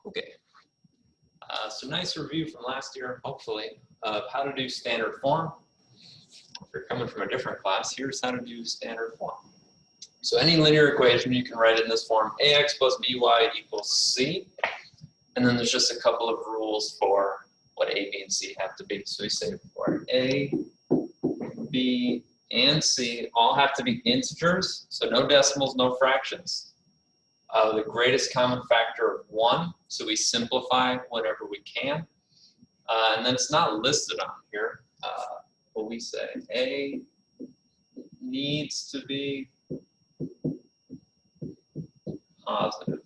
Okay, so nice review from last year, hopefully, of how to do standard form. If you're coming from a different class, here's how to do standard form. So any linear equation, you can write it in this form: ax plus by equals c. And then there's just a couple of rules for what a, b, and c have to be. So we say for a, b, and c all have to be integers, so no decimals, no fractions. The greatest common factor of 1, so we simplify whenever we can. And then it's not listed on here, but we say a needs to be positive.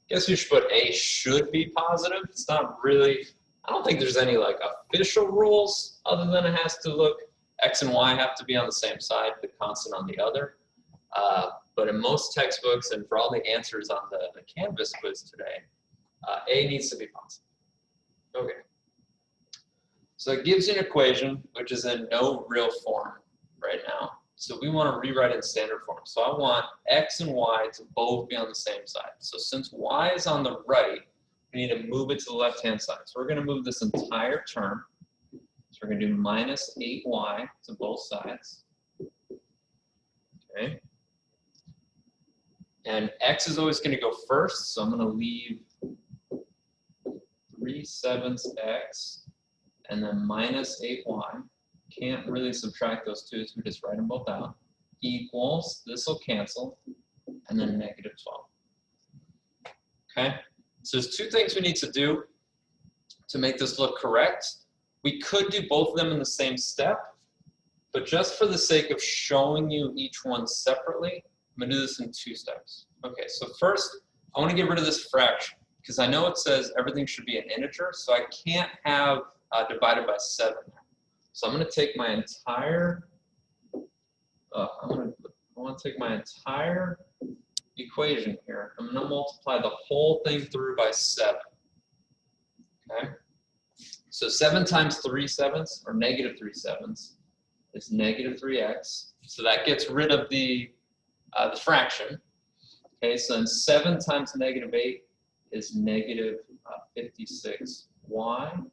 Guess we should put a should be positive. It's not really, I don't think there's any like official rules other than it has to look, x and y have to be on the same side, the constant on the other. But in most textbooks and for all the answers on the Canvas quiz today, a needs to be positive. Okay. So it gives you an equation which is in no real form right now. So we want to rewrite it in standard form. So I want x and y to both be on the same side. So since y is on the right, we need to move it to the left-hand side. So we're going to move this entire term. So we're going to do minus 8y to both sides. Okay. And x is always going to go first, so I'm going to leave 3/7 x and then minus 8y. Can't really subtract those two, so we just write them both out. Equals, this will cancel, and then negative 12. Okay, so there's two things we need to do to make this look correct. We could do both of them in the same step, but just for the sake of showing you each one separately, I'm going to do this in 2 steps. Okay, so first, I want to get rid of this fraction, because I know it says everything should be an integer, so I can't have divided by 7. So I'm going to take my entire, I want to take my entire equation here. I'm going to multiply the whole thing through by 7. Okay? So 7 times 3/7, or negative 3/7, is negative 3x. So that gets rid of the fraction. Okay, so then 7 times negative 8 is negative 56y.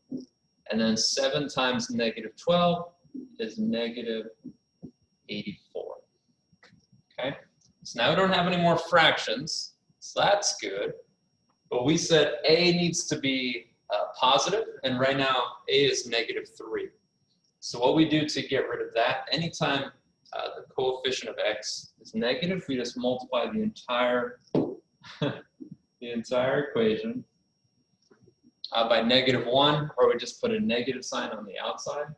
And then 7 times negative 12 is negative 84. Okay, so now we don't have any more fractions, so that's good. But we said a needs to be positive, and right now a is negative 3. So what we do to get rid of that, anytime the coefficient of x is negative, we just multiply the entire the entire equation by -1, or we just put a negative sign on the outside.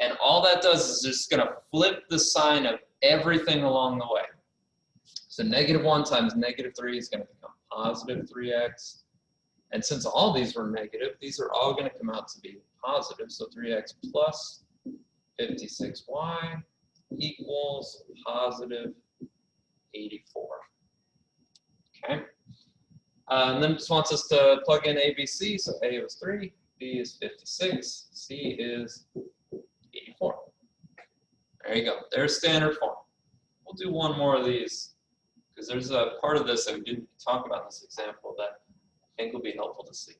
And all that does is just going to flip the sign of everything along the way. So -1 times -3 is going to become positive 3x. And since all these were negative, these are all going to come out to be positive. So 3x plus 56y equals positive 84. Okay. And then it just wants us to plug in A, B, C. So A was 3, B is 56, C is 84. There you go. There's standard form. We'll do one more of these because there's a part of this that we didn't talk about in this example that I think will be helpful to see.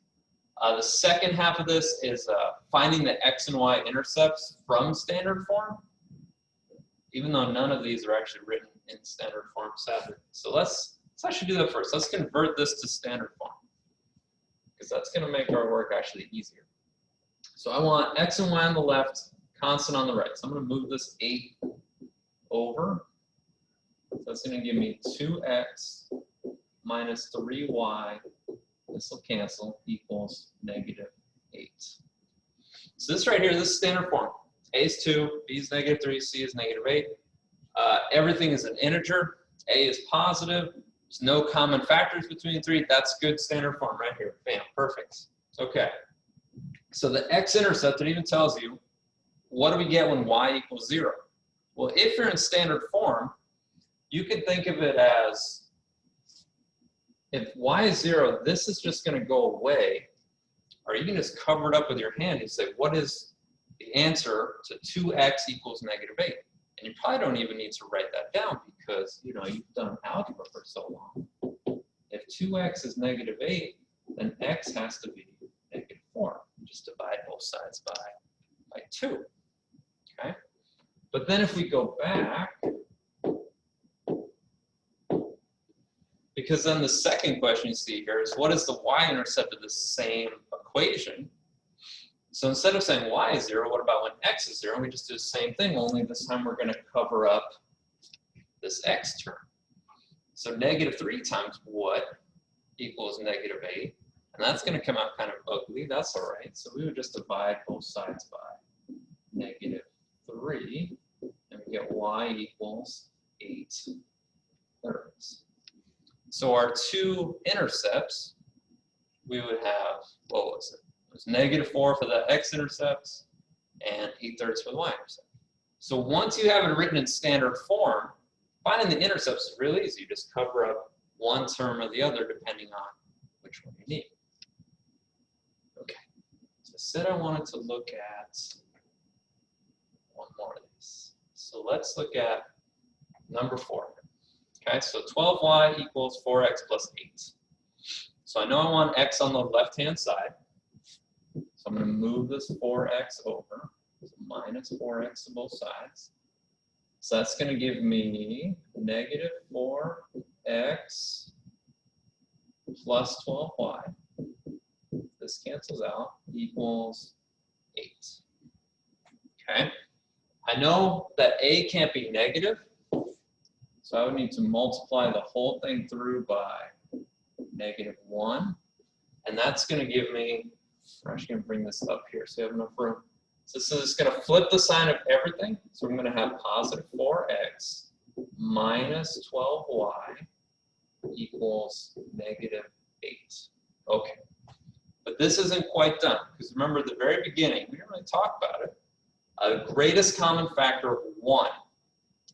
The second half of this is finding the x and y intercepts from standard form, even though none of these are actually written in standard form, sadly. So let's actually do that first. Let's convert this to standard form, because that's going to make our work actually easier. So I want x and y on the left, constant on the right. So I'm going to move this 8 over. So that's going to give me 2x minus 3y. This will cancel, equals negative 8. So this right here, this is standard form. A is 2, B is negative 3, C is negative 8. Everything is an integer. A is positive. There's no common factors between 3. That's good standard form right here. Bam, perfect. Okay. So the x-intercept, it even tells you, what do we get when y equals 0? Well, if you're in standard form, you could think of it as, if y is 0, this is just going to go away. Or you can just cover it up with your hand and say, what is the answer to 2x equals negative 8? And you probably don't even need to write that down because, you know, you've done algebra for so long. If 2x is -8, then x has to be -4. You just divide both sides by 2. Okay? But then if we go back, because then the second question you see here is what is the y-intercept of the same equation? So instead of saying y is 0, what about when x is 0? We just do the same thing, only this time we're going to cover up this x term. So -3 times what equals -8? And that's going to come out kind of ugly. That's all right. So we would just divide both sides by -3, and we get y equals 8/3. So our two intercepts, we would have, what was it? It was -4 for the x-intercepts and 8/3 for the y-intercept. So once you have it written in standard form, finding the intercepts is really easy. You just cover up one term or the other depending on which one you need. Okay, so I said I wanted to look at one more of these. So let's look at number 4. Okay, so 12y equals 4x plus 8. So I know I want x on the left-hand side. So I'm going to move this 4x over. So minus 4x to both sides. So that's going to give me -4x plus 12y. This cancels out, equals 8. Okay. I know that a can't be negative. So I would need to multiply the whole thing through by -1. And that's going to give me, I'm actually going to bring this up here so you have enough room. So this is going to flip the sign of everything. So I'm going to have positive 4x minus 12y equals -8. Okay. But this isn't quite done. Because remember at the very beginning, we didn't really talk about it. The greatest common factor of 1.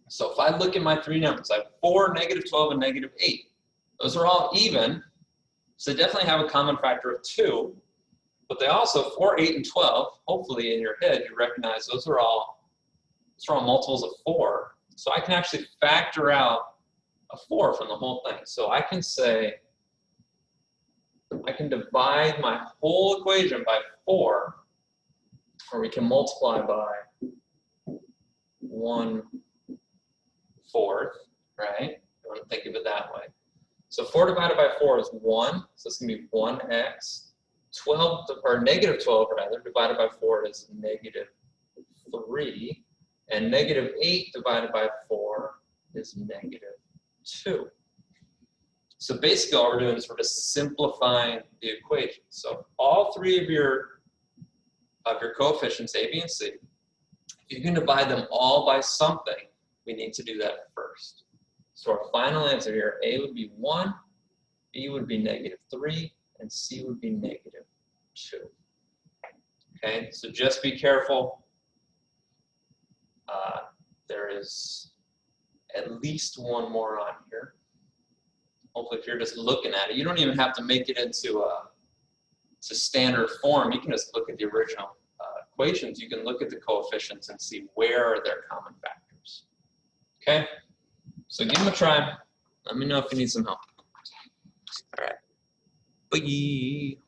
So if I look at my three numbers, I have 4, -12, and -8. Those are all even, so they definitely have a common factor of 2. But they also, 4, 8, and 12, hopefully in your head you recognize those are all multiples of 4. So I can actually factor out a 4 from the whole thing. So I can say, I can divide my whole equation by 4, or we can multiply by 1/4, right? You want to think of it that way. So 4 divided by 4 is 1, so it's going to be 1x. 12, or -12 rather, divided by 4 is -3. And -8 divided by 4 is -2. So basically all we're doing is we're just simplifying the equation. So all three of your coefficients, A, B, and C, if you can divide them all by something, we need to do that first. So our final answer here, A would be 1, B would be -3, and C would be -2. Okay, so just be careful. There is at least one more on here. Hopefully if you're just looking at it, you don't even have to make it into standard form. You can just look at the original equations. You can look at the coefficients and see where are their common factors. Okay, so give them a try. Let me know if you need some help. All right. Bye.